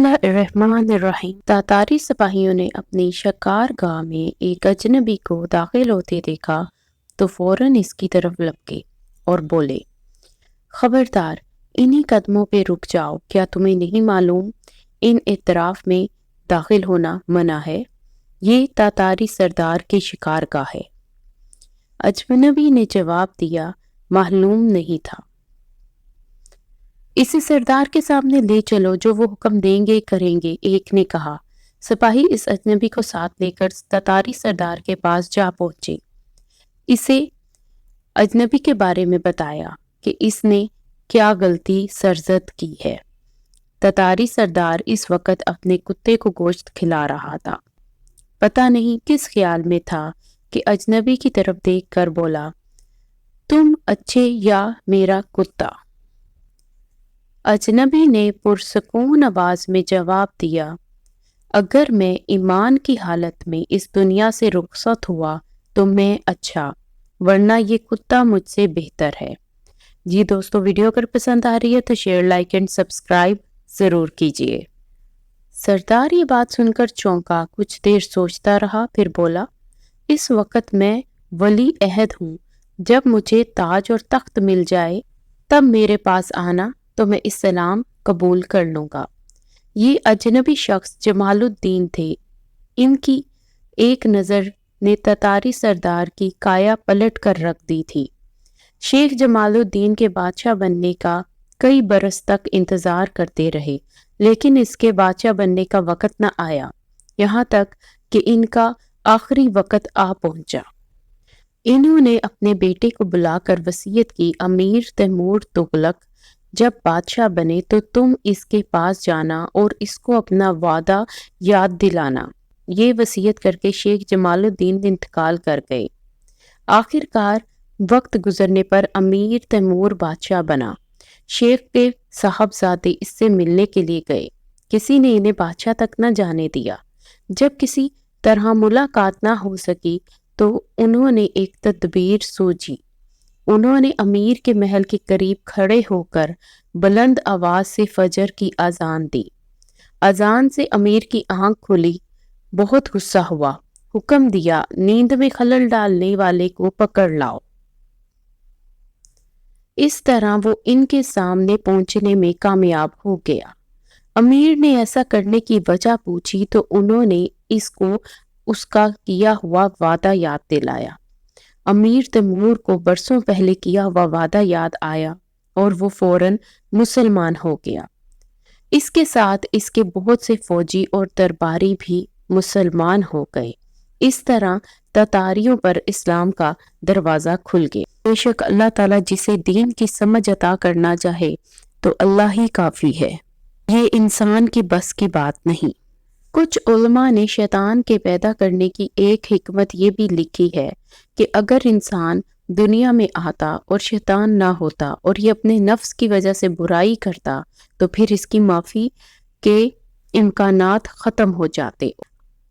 बिस्मिल्लाहिर्रहमानिर्रहीम। तातारी सिपाहियों ने अपनी शिकारगाह में एक अजनबी को दाखिल होते देखा तो फौरन इसकी तरफ लपके और बोले, खबरदार, इन्हीं कदमों पे रुक जाओ। क्या तुम्हें नहीं मालूम इन इतराफ में दाखिल होना मना है? ये तातारी सरदार की शिकारगाह है। अजनबी ने जवाब दिया, मालूम नहीं था। इसे सरदार के सामने ले चलो, जो वो हुक्म देंगे करेंगे, एक ने कहा। सिपाही इस अजनबी को साथ लेकर तातारी सरदार के पास जा पहुंचे। इसे अजनबी के बारे में बताया कि इसने क्या गलती सरजद की है। तातारी सरदार इस वक्त अपने कुत्ते को गोश्त खिला रहा था। पता नहीं किस ख्याल में था कि अजनबी की तरफ देखकर बोला, तुम अच्छे या मेरा कुत्ता? अजनबी ने पुरसकून आवाज में जवाब दिया, अगर मैं ईमान की हालत में इस दुनिया से रुखसत हुआ तो मैं अच्छा, वरना ये कुत्ता मुझसे बेहतर है। जी दोस्तों, वीडियो अगर पसंद आ रही है तो शेयर, लाइक एंड सब्सक्राइब जरूर कीजिए। सरदार ये बात सुनकर चौंका, कुछ देर सोचता रहा, फिर बोला, इस वक्त मैं वली अहद हूँ। जब मुझे ताज और तख्त मिल जाए तब मेरे पास आना तो मैं इस्लाम कबूल कर लूँगा। ये अजनबी शख्स जमालुद्दीन थे। इनकी एक नज़र ने तातारी सरदार की काया पलट कर रख दी थी। शेख जमालुद्दीन के बादशाह बनने का कई बरस तक इंतज़ार करते रहे, लेकिन इसके बादशाह बनने का वक़्त न आया। यहाँ तक कि इनका आखिरी वक़्त आ पहुँचा। इन्होंने अपने बेटे को बुलाकर वसीयत की, अमीर तैमूर तुगलक जब बादशाह बने तो तुम इसके पास जाना और इसको अपना वादा याद दिलाना। ये वसीयत करके शेख जमालुद्दीन इंतकाल कर गए। आखिरकार वक्त गुजरने पर अमीर तैमूर बादशाह बना। शेख के साहबजादे इससे मिलने के लिए गए। किसी ने इन्हें बादशाह तक न जाने दिया। जब किसी तरह मुलाकात ना हो सकी तो उन्होंने एक तदबीर सूझी। उन्होंने अमीर के महल के करीब खड़े होकर बुलंद आवाज से फजर की अजान दी। अजान से अमीर की आंख खुली, बहुत गुस्सा हुआ, हुक्म दिया, नींद में खलल डालने वाले को पकड़ लाओ। इस तरह वो इनके सामने पहुंचने में कामयाब हो गया। अमीर ने ऐसा करने की वजह पूछी तो उन्होंने इसको उसका किया हुआ वादा याद दिलाया। अमीर तैमूर को बरसों पहले किया हुआ वादा याद आया और वो फौरन मुसलमान हो गया। इसके साथ इसके बहुत से फौजी और दरबारी भी मुसलमान हो गए। इस तरह तातारियों पर इस्लाम का दरवाज़ा खुल गया। बेशक अल्लाह ताला जिसे दीन की समझ अता करना चाहे तो अल्लाह ही काफ़ी है। ये इंसान की बस की बात नहीं। कुछ उलमा ने शैतान के पैदा करने की एक हिकमत ये भी लिखी है कि अगर इंसान दुनिया में आता और शैतान ना होता और ये अपने नफ्स की वजह से बुराई करता तो फिर इसकी माफ़ी के इम्कानात ख़त्म हो जाते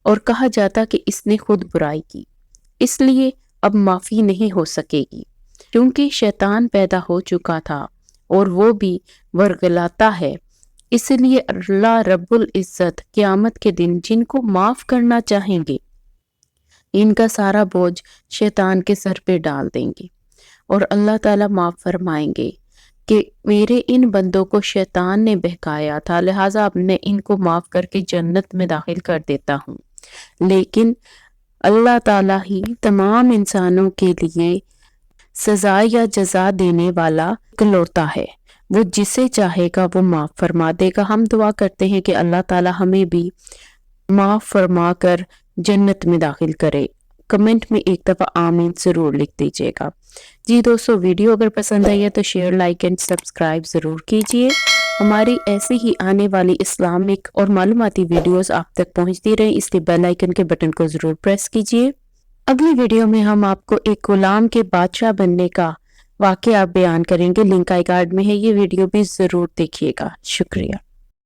और कहा जाता कि इसने खुद बुराई की, इसलिए अब माफ़ी नहीं हो सकेगी। क्योंकि शैतान पैदा हो चुका था और वो भी वरगलाता है, इसलिए अल्लाह रब्बुल इज़्ज़त क़यामत के दिन जिनको माफ़ करना चाहेंगे इनका सारा बोझ शैतान के सर पे डाल देंगे और अल्लाह ताला माफ़ फरमाएंगे कि मेरे इन बंदों को शैतान ने बहकाया था, लिहाजा अब मैं इनको माफ़ करके जन्नत में दाखिल कर देता हूँ। लेकिन अल्लाह ताला ही तमाम इंसानों के लिए सज़ा या जज़ा देने वाला इकलौता है। वो जिसे चाहेगा वो माफ़ फरमा देगा। हम दुआ करते हैं कि अल्लाह ताला हमें भी माफ़ फरमा कर जन्नत में दाखिल करे। कमेंट में एक दफ़ा आमीन ज़रूर लिख दीजिएगा। जी दोस्तों, वीडियो अगर पसंद आई है तो शेयर, लाइक एंड सब्सक्राइब ज़रूर कीजिए। हमारी ऐसी ही आने वाली इस्लामिक और मालूमाती वीडियोस आप तक पहुंचती रहे, इसलिए बेल आइकन के बटन को ज़रूर प्रेस कीजिए। अगली वीडियो में हम आपको एक गुलाम के बादशाह बनने का वाक़या बयान करेंगे। लिंक आई कार्ड में है, ये वीडियो भी ज़रूर देखिएगा। शुक्रिया।